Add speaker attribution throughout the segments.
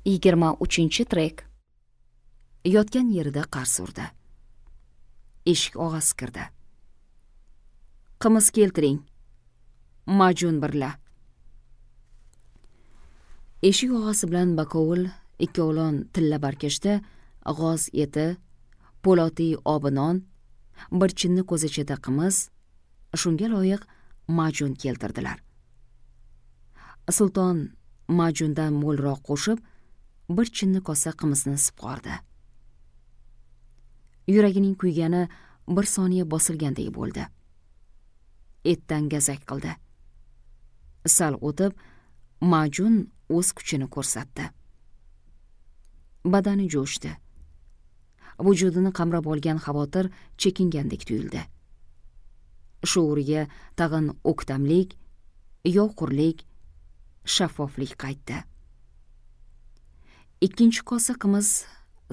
Speaker 1: 23-trek. Yotgan yerida qars urdi. Eshik og'asi kirdi. Qimiz keltiring. Majun birla. Eshik og'asi bilan bakovul ikkovlon tilla barkashda g'oz eti, po'loti obinon, bir chinni ko'zachada qimiz, shunga loyiq majun keltirdilar. Sulton majundan mo'lroq qo'shib, bir chinni kosa qimizni sipqordi. Yuragining kuygani bir soniya bosilgandek bo'ldi. Etdan gazak qildi. Sal o'tib, majun o'z kuchini ko'rsatdi. Badani jo'shdi. Vujudini qamrab olgan xavotir chekingandek tuyuldi. Shuuriga tag'in o'ktamlik, yovqurlik, shaffoflik qaytdi. Ikkinchi kosa qimiz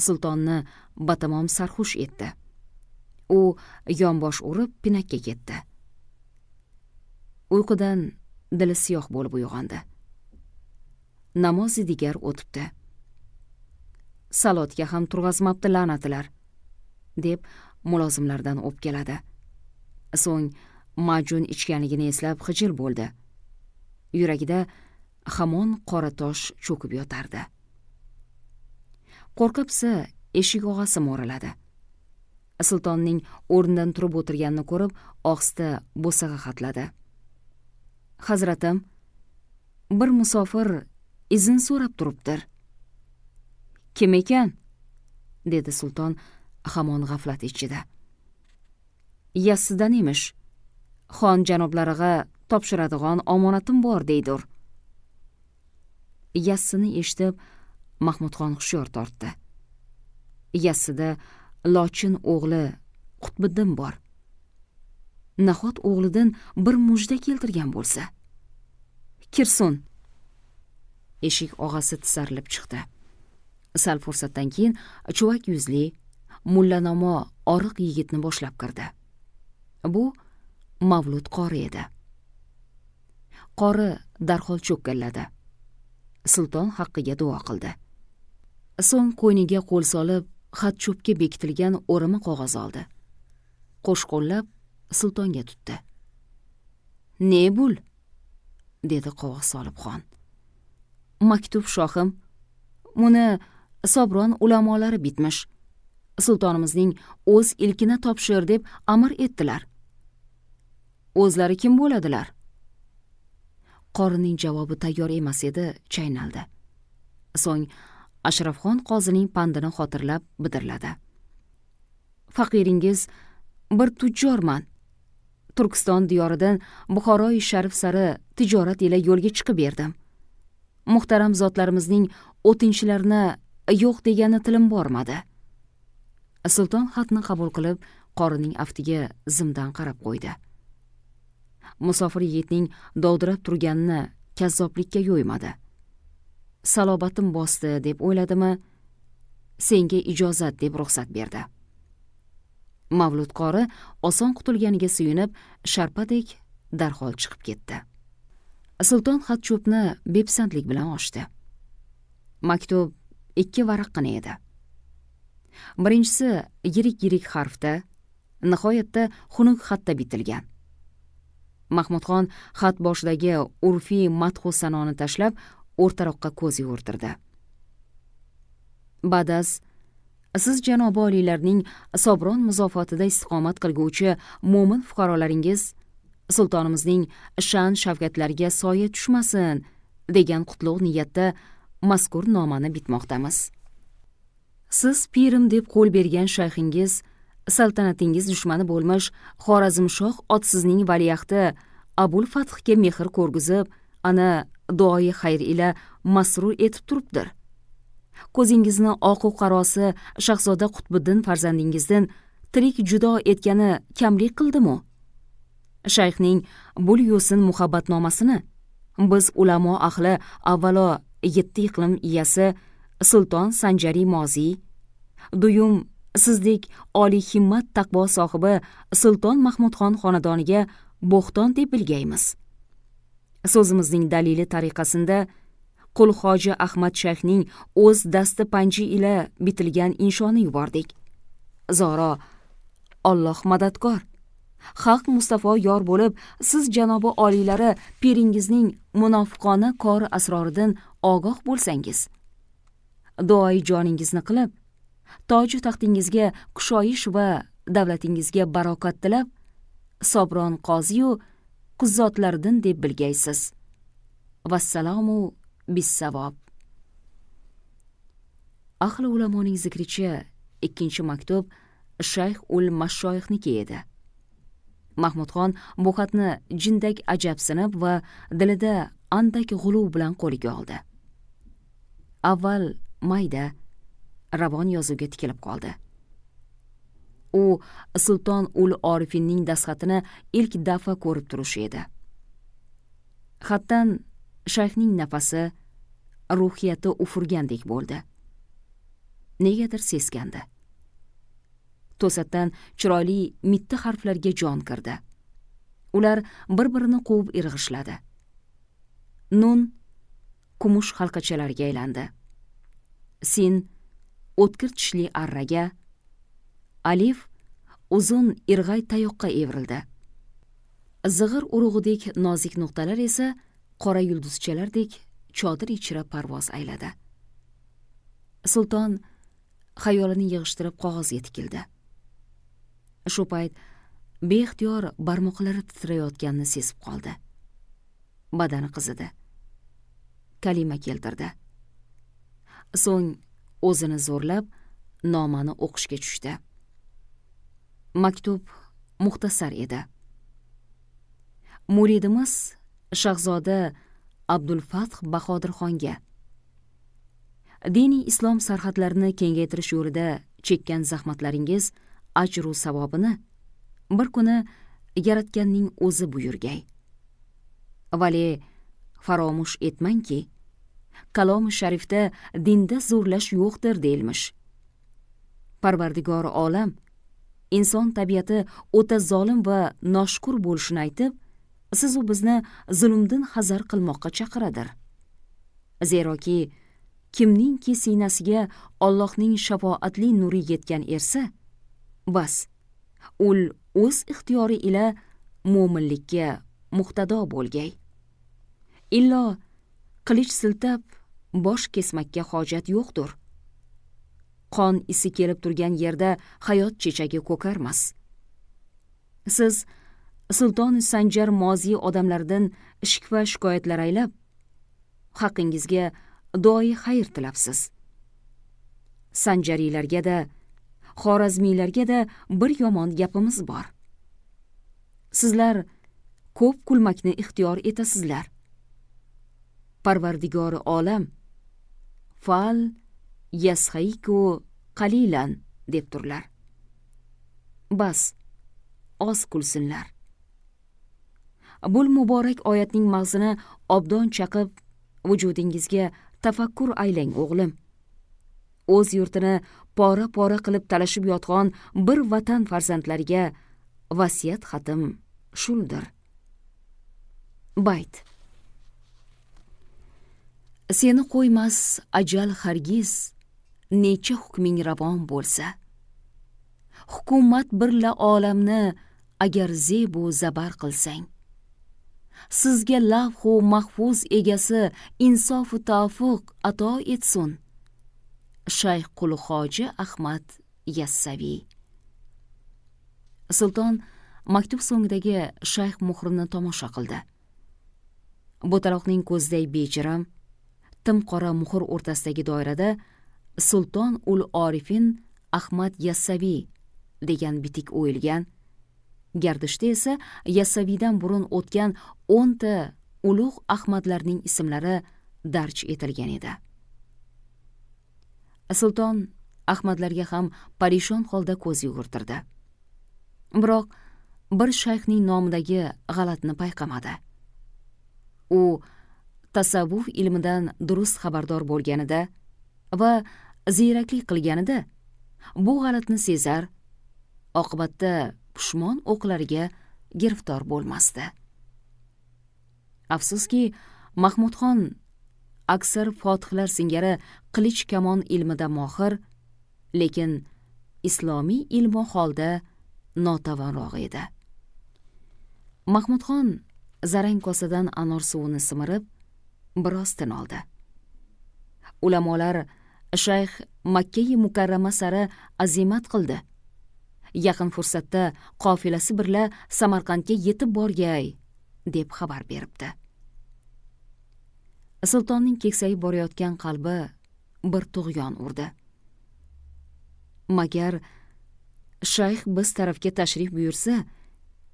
Speaker 1: sultonni batamom sarxush etdi. U yonbosh urib pinakka ketdi. Uyqudan dili siyoh bo'lib uyg'ondi. Namozi digar o'tibdi. Salotga ham turg'azmabdi la'natilar, deb mulozimlardan o'pkaladi. So'ng majun ichganligini eslab xijil bo'ldi. Yuragida hamon qora tosh cho'kib yotardi. Qo'rqibsa eshik og'asi mo'raladi. Sultonning o'rnidan turib o'tirganini ko'rib, ohista bo'sag'a xatladi. Hazratim, bir musofir izn so'rab turibdir. Kim ekan? Dedi sulton hamon g'aflat ichida. Yassidan emish. Xon janoblariga topshiradigan omonatim bor deydir. Yassini eshitib Mahmudxon hushyor tortdi. Yassida lochin o'g'li Qutbiddin bor. Nahot o'g'lidan bir mujda keltirgan bo'lsa? Kirsun. Eshik og'asi tisarilib chiqdi. Sal fursatdan keyin chuvak yuzli, mullanomo oriq yigitni boshlab kirdi. Bu Mavlud qori edi. Qori darhol cho'kkalladi. Sulton haqqiga duo qildi. So'ng qo'yniga qo'l solib, xat cho'pga bekitilgan o'rimi qog'oz oldi. Qo'shqo'llab sultonga tutdi. "Ne bul?" dedi qovoq solib xon. "Maktub shohim. Buni Sobron ulamolari bitmish. Sultonimizning o'z ilkini topshir deb amr etdilar." "O'zlari kim bo'ladilar?" Qorining javobi tayyor emas edi, chaynaldi. So'ng Ashrafxon qozining pandini xotirlab bidirladi. "Faqiringiz bir tujjorman. Turkiston diyoridan Buxoroy sharif sari tijorat ila yo'lga chiqib berdim. Muhtaram zotlarimizning o'tinchlarini yo'q degani tilim bormadi." Sulton xatni qabul qilib, qorining aftiga zimdan qarab qo'ydi. Musofir yigitning dovdirab turganini kazzoblikka yo'ymadi. Salobatim bosdi deb o'yladimi, senga ijozat deb ruxsat berdi. Mavlud qori oson qutulganiga suyunib, sharpadek darhol chiqib ketdi. Sulton xat cho'pni bepisandlik bilan ochdi. Maktub 2 varaqgina edi. Birinchisi yirik harfda, nihoyatda xunuk xatda bitilgan. Mahmudxon xat boshidagi urfiy madhu sanoni tashlab, o'rtaroqqa ko'z yugurtirdi. "Badaz, siz janobi oliylarning Sobron muzofotida istiqomat qilguvchi mo'min fuqarolaringiz sultonimizning sha'an shavkatlariga soya tushmasin degan qutlug' niyatda mazkur nomani bitmoqdamiz. Siz pirim deb qo'l bergan shayxingiz saltanatingiz dushmani bo'lmish Xorazmshoh otsizning valiahdi Abul Fathga mehr ko'rgizib, ana duoyi xayr ila masrur etib turibdir. Ko'zingizni oqu qarosi Shahzoda Qutbiddin farzandingizdan tirik judo etgani kamlik qildimi? Shayxning bul yo'sin muhabbatnomasini biz ulamo ahli avvalo 7 iqlim iyasi Sulton Sanjari Mozi, duyum sizdek oliy himmat taqvo sohibi Sulton Mahmudxon xonadoniga bo'xton deb bilgaymiz. So'zimizning dalili tariqasida qul hoji Ahmad shayxning o'z dasti panji ila bitilgan inshoni yubordik. Zoro Alloh madadkor, haq Mustafa yor bo'lib, siz janobi oliylari piringizning munofiqona kor asroridan ogoh bo'lsangiz, duoi joningizni qilib, toju taxtingizga kushoyish va davlatingizga barokat tilab, Sobron qoziyu quzzotlardan deb bilgaysiz. Vassalomu bis-savob. Ahli ulamoning zikricha 2-maktub Shayx ul Mashoyixniki edi. Mahmudxon bu xatni jindak ajabsinib va dilida andak g'uluv bilan qo'liga oldi. Avval mayda ravon yozuvga tikilib qoldi. U Sulton ul Orifinning dastxatini ilk dafa ko'rib turish edi. Xatdan shayxning nafasi, ruhiyati ufurgandek bo'ldi. Negadir seskandi. To'satdan chiroyli mitti harflarga jon kirdi. Ular bir-birini quvib irg'ishladi. Nun kumush halqachalarga aylandi. Sin o'tkir tishli arraga, alif uzun irg'ay tayoqqa evrildi. Zig'ir urug'idek nozik nuqtalar esa qora yulduzchalardek chodir ichra parvoz ayladi. Sulton xayolini yig'ishtirib qog'ozga tikildi. Shu payt beixtiyor barmoqlari titrayotganini sezib qoldi. Badani qizidi. Kalima keltirdi. So'ng o'zini zo'rlab nomani o'qishga tushdi. Maktub muxtasar edi. Muridimiz Shahzoda Abdulfath Bahodirxonga diniy islom sarhadlarini kengaytirish yo'lida chekkan zahmatlaringiz ajru savobini bir kuni Yaratganning o'zi buyurgay. Vali faromush etmangki, Kalom-i sharifda dinda zo'rlash yo'qdir deyilmish. Parvardigori olam inson tabiati o'ta zolim va noshukur bo'lishini aytib, siz u bizni zulmdan hazar qilmoqqa chaqiradir. Zeroki kimningki siynasiga Allohning shafoatli nuri yetgan ersa, bas, ul o'z ixtiyori ila mo'minlikka muqtado bo'lgay. Illo qilich siltab bosh kesmakka hojat yo'qdir. Qon isi kelib turgan yerda hayot chechagi ko'karmas. Siz Sulton Sanjar moziy odamlardan shikva shikoyatlar aylab, haqqingizga duoi xayr tilabsiz. Sanjariylarga-da, Xorazmiylarga-da bir yomon gapimiz bor. Sizlar ko'p kulmakni ixtiyor etasizlar. Parvardigori olam fal yashayku qalilan debturlar. Bas, oz kulsinlar. Bu muborak oyatning mag'zini obdon chaqib, vujudingizga tafakkur aylang o'g'lim. O'z yurtini pora-pora qilib talashib yotgan bir vatan farzandlariga vasiyat xatim shuldir. Bayt. Seni qo'ymas ajal hargiz, necha hukming ravon bo'lsa. Hukumat birla olamni agar zebu zabar qilsang. Sizga lavhu mahfuz egasi insofu tavfiq ato etsin. Shayx qul hoji Ahmad Yassaviy. Sulton maktub so'ngidagi shayx muhrini tomosha qildi. Bo'taloqning ko'ziday bejiram, tim qora muhr o'rtasidagi doirada Sulton ul Orifin Ahmad Yassaviy degan bitik o'yilgan. Gardishda esa Yassaviydan burun o'tgan 10 ta ulug' Ahmadlarning ismlari darj etilgan edi. Sulton Ahmadlarga ham parishon holda ko'z yugurtirdi. Biroq bir shayxning nomidagi g'alatni payqamadi. U tasavvuf ilmidan durust xabardor bo'lganida va ziyraklik qilganida bu g'alatni sezar, oqibatda pushmon o'qlariga giriftor bo'lmasdi. Afsuski, Mahmudxon aksar fotihlar singari qilich kamon ilmida mohir, lekin islomiy ilmu holda notavonroq edi. Mahmudxon zarang kosadan anor suvini simirib biroz tin oldi. Ulamolar shayx Makka-i Mukarrama sari azimat qildi. Yaqin fursatda qofilasi birla Samarqandga yetib borgay deb xabar beribdi. Sultonning keksayib borayotgan qalbi bir tug'yon urdi. Magar shayx biz tarafga tashrif buyursa,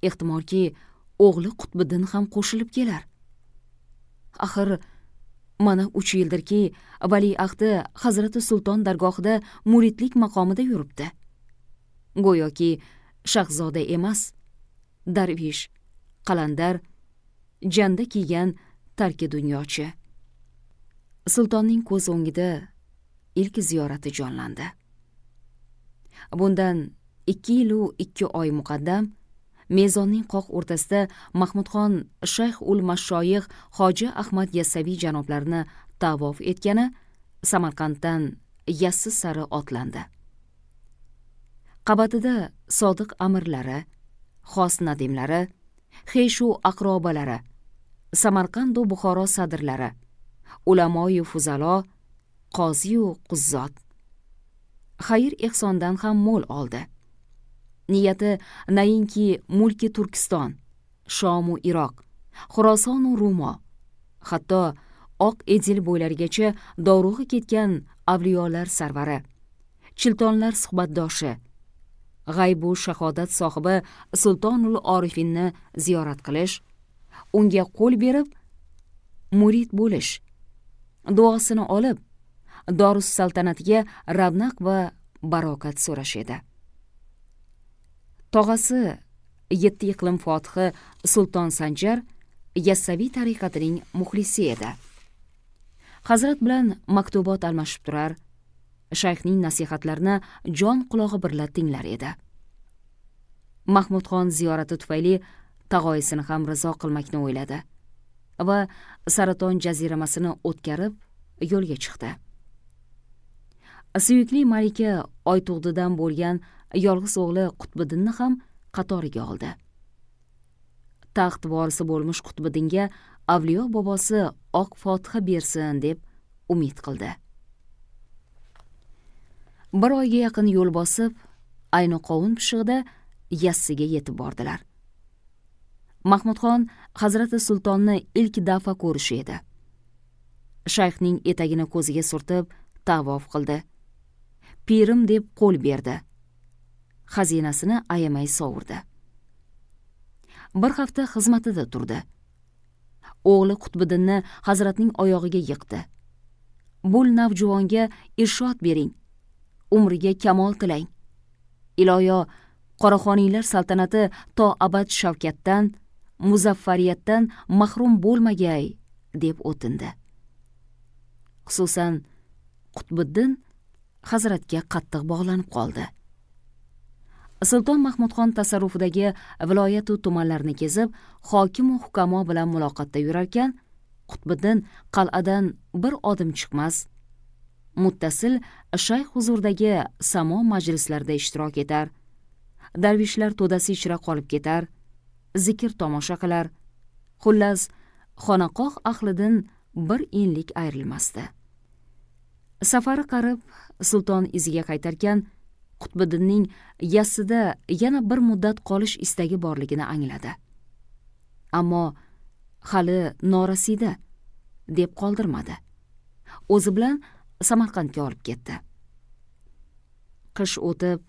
Speaker 1: ehtimolki o'g'li Qutbiddin ham qo'shilib kelar. Axir mana 3 yildirki valiahdi Hazrati Sulton dargohida muridlik maqomida yuribdi. Go'yoki shahzoda emas, darvish, qalandar, janda kiygan tarki dunyochi. Sultonning ko'z o'ngida ilk ziyorati jonlandi. Bundan 2 yil u 2 oy muqaddam mezonning qoq o'rtasida Mahmudxon Shayx ul Mashoyix Hoji Ahmad Yassaviy janoblarini tavof etgani Samarqanddan Yassi sari otlandi. Qabatida sodiq amirlari, xos nadimlari, Xeyshu aqrobalari, Samarqand va Buxoro sadrlari, ulamoyu fuzalo, qoziyu quzzot xayr ehsondan ham mo'l oldi. Niyati nainki mulki Turkiston, Shom u Iroq, Xuroson u Rumo, hatto Oq Edil bo'ylarigacha dovrug'i ketgan avliyolar sarvari, chiltonlar suhbatdoshi, g'aybu shahodat sohibi Sultonul Orifinni ziyorat qilish, unga qo'l berib murid bo'lish, duosini olib Dorus saltanatiga ravnaq va barokat so'rash edi. Tog'asi 7 iqlim fotihi Sulton Sanjar Yassaviy tariqatining muxlisi edi. Hazrat bilan maktubot almashib turar, shayxning nasihatlarini jon qulog'i birla tinglar edi. Mahmudxon ziyorati tufayli tog'oyisini ham rizo qilmakni o'yladi va Saraton jaziramasini o'tkarib yo'lga chiqdi. Suyukli malika Oytug'didan bo'lgan yolg'iz o'g'li Qutbiddinni ham qatoriga oldi. Taxt vorisi bo'lmuş Qutbiddinga avliyo bobosi oq fotiha bersin deb umid qildi. Bir oyga yaqin yo'l bosib, ayni qovun pishig'ida Yassiga yetib bordilar. Mahmudxon Hazrati Sultonni ilk dafa ko'rishi edi. Shayxning etagini ko'ziga surtib tavof qildi. Pirim deb qo'l berdi. Xazinasini ayamay sovurdi. Bir hafta xizmatida turdi. O'g'li Qutbiddinni Hazratning oyog'iga yiqdi. Bul navjuvonga irshod bering. Umriga kamol tilang. Iloyo Qoraxoniylar saltanati to abad shavkatdan, muzaffariyatdan mahrum bo'lmagay deb o'tindi. Xususan Qutbiddin Hazratga qattiq bog'lanib qoldi. Sulton Mahmudxon tasarrufidagi viloyat va tumanlarni kezib, hokim va hukamo bilan muloqotda yurarkan, Qutbiddin qal'adan bir odim chiqmas, muttasil shayx huzuridagi samo majlislarida ishtirok etar, darvishlar to'dasi ichra qolib ketar, zikr tomosha qilar, xullas xonaqoh ahlidan bir enlik ayrilmasdi. Safari qarib sulton iziga qaytarkan, Qutbiddinning Yassida yana bir muddat qolish istagi borligini angladi. Ammo hali norasida deb qoldirmadi. O'zi bilan Samarqandga olib ketdi. Qish o'tib,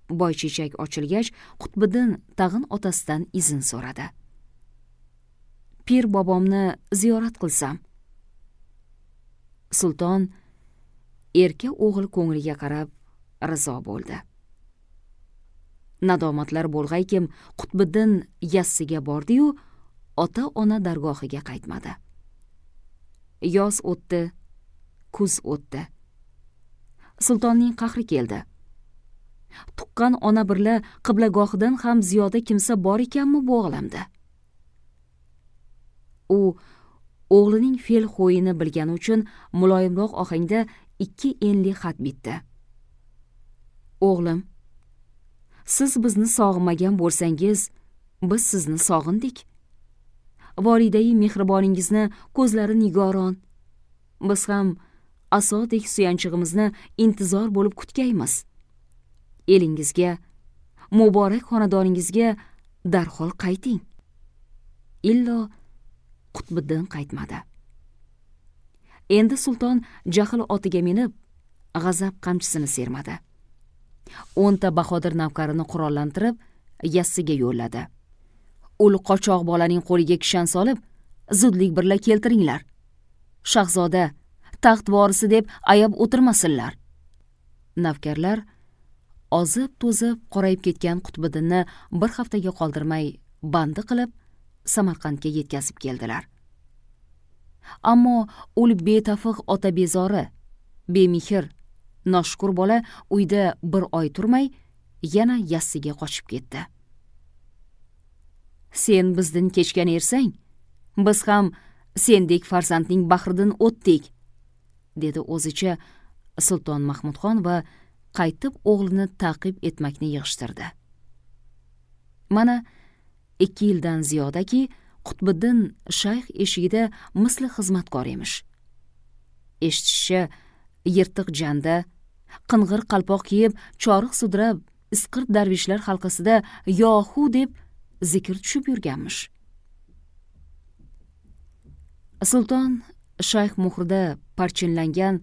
Speaker 1: boychechak ochilgach, Qutbiddin tag'in otasidan izn so'radi. Pir bobomni ziyorat qilsam. Sulton erka o'g'il ko'ngliga qarab rizo bo'ldi. Nadomatlar bo'lg'aykim Qutbiddin Yassiga bordi-yu, ota-ona dargohiga qaytmadi. Yoz o'tdi, kuz o'tdi. Sultonning qahri keldi. Tuqqan ona birla qiblagohidan ham ziyoda kimsa bor ekanmi bu olamda? U o'g'lining fe'l xo'yini bilgani uchun muloyimroq ohangda 2 enli xat bitdi. O'g'lim, siz bizni sog'inmagan bo'lsangiz, biz sizni sog'indik. Volidai mehriboningizni ko'zlari nigoron. Biz ham asodek suyanchig'imizni intizor bo'lib kutgaymiz. Elingizga, muborak xonadoningizga darhol qayting. Illo Qutbiddin qaytmadi. Endi sulton jahl otiga minib, g'azab qamchisini sermadi. 10 ta bahodir navkarini qurollantirib, yassiga yo'lladi. Ul qochoq bolaning qo'liga kishan solib, zudlik birla keltiringlar. Shahzoda taxt vorisi deb ayab o'tirmasinlar. Navkarlar ozib-to'zib qorayib ketgan Qutbiddinni bir haftaga qoldirmay bandi qilib Samarqandga yetkazib keldilar. Ammo ul betafiq ota bezori, bemehr, noshukur bola uyda bir oy turmay yana yassiga qochib ketdi. Sen bizdan kechgan ersang, biz ham sendek farzandning bahridan o'tdik, dedi o'zicha Sulton Mahmudxon va qaytib o'g'lini ta'qib etmakni yig'ishtirdi. Mana 2 yildan ziyodaki Qutbiddin shayx eshigida misli xizmatkor emish. Eshitishcha, yirtiq janda, qing'ir qalpoq kiyib, choriq sudrab, isqirt darvishlar halqasida yohu deb zikr tushib yurganmish. Sulton shayx muhrida parchinlangan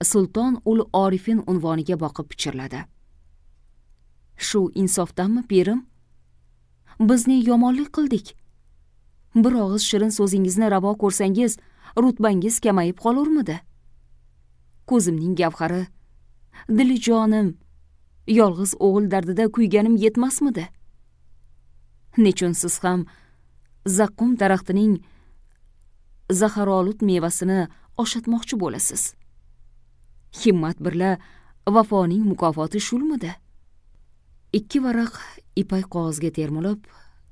Speaker 1: Sulton ul Orifin unvoniga boqib pichirladi. Shu insofdanmi, pirim? Biz ne yomonlik qildik? Bir og'iz shirin so'zingizni ravo ko'rsangiz, rutbangiz kamayib qolurmidi? Ko'zimning gavhari, dili jonim, yolg'iz o'g'il dardida kuyganim yetmasmidi? Nechun siz ham zaqqum daraxtining zaharolut mevasini oshatmoqchi bo'lasiz? Himmat birla vafoning mukofoti shulmidi? 2 varaq ipak qog'ozga termilib,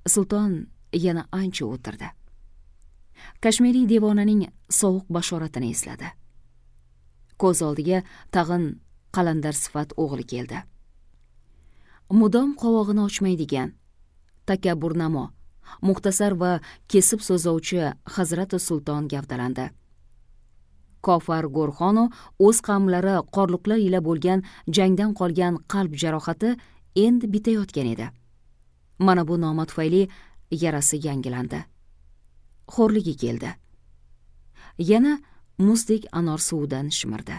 Speaker 1: sulton yana ancha o'tirdi. Kashmiriy devonaning sovuq bashoratini esladi. Ko'z oldiga tag'in qalandar sifat o'g'li keldi. Mudom qovog'ini ochmaydigan, takabburnamo, muxtasar va kesib so'zlovchi Hazrati Sulton gavdalandi. Kofar Go'rxonu o'z qavmlari qorliqlar ila bo'lgan jangdan qolgan qalb jarohati endi bitayotgan edi. Mana bu noma tufayli yarasi yangilandi. Xo'rligi keldi. Yana muzdek anor suvidan shimirdi.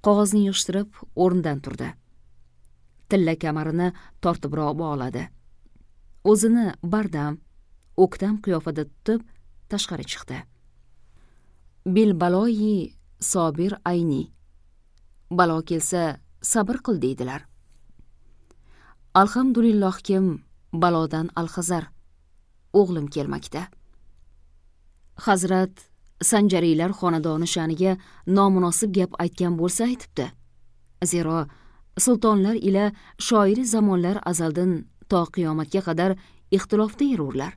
Speaker 1: Qog'ozni yig'ishtirib o'rnidan turdi. Tilla kamarini tortibroq bog'ladi. O'zini bardam, o'ktam qiyofada tutib tashqari chiqdi. Bil baloyi sobir ayni. Balo kelsa sabr qil deydilar. Alhamdulillahkim balodan alhazar. O'g'lim kelmakda. Hazrat Sanjariylar xonadoni sha'niga nomunosib gap aytgan bo'lsa aytibdi. Zero sultonlar ila shoiri zamonlar azaldan to qiyomatga qadar ixtilofda yururlar.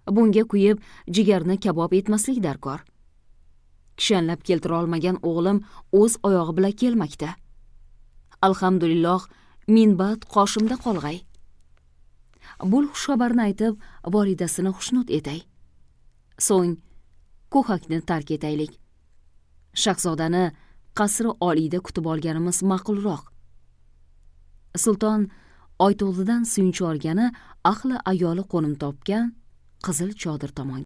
Speaker 1: Bunga kuyib jigarni kabob etmaslik darkor. Kishanlab keltira olmagan o'g'lim o'z oyog'i bilan kelmakda. Alhamdulillah, minbat qoshimda qolg'ay. Bu xushxabarni aytib, volidasini xushnud etay. So'ng ko'hakni tark etaylik. Shahzodani qasri oliyda kutib olganimiz ma'qulroq. Sulton Oyto'g'lidan suyunchi olgani ahli ayoli qo'nim topgan qizil chodir tomon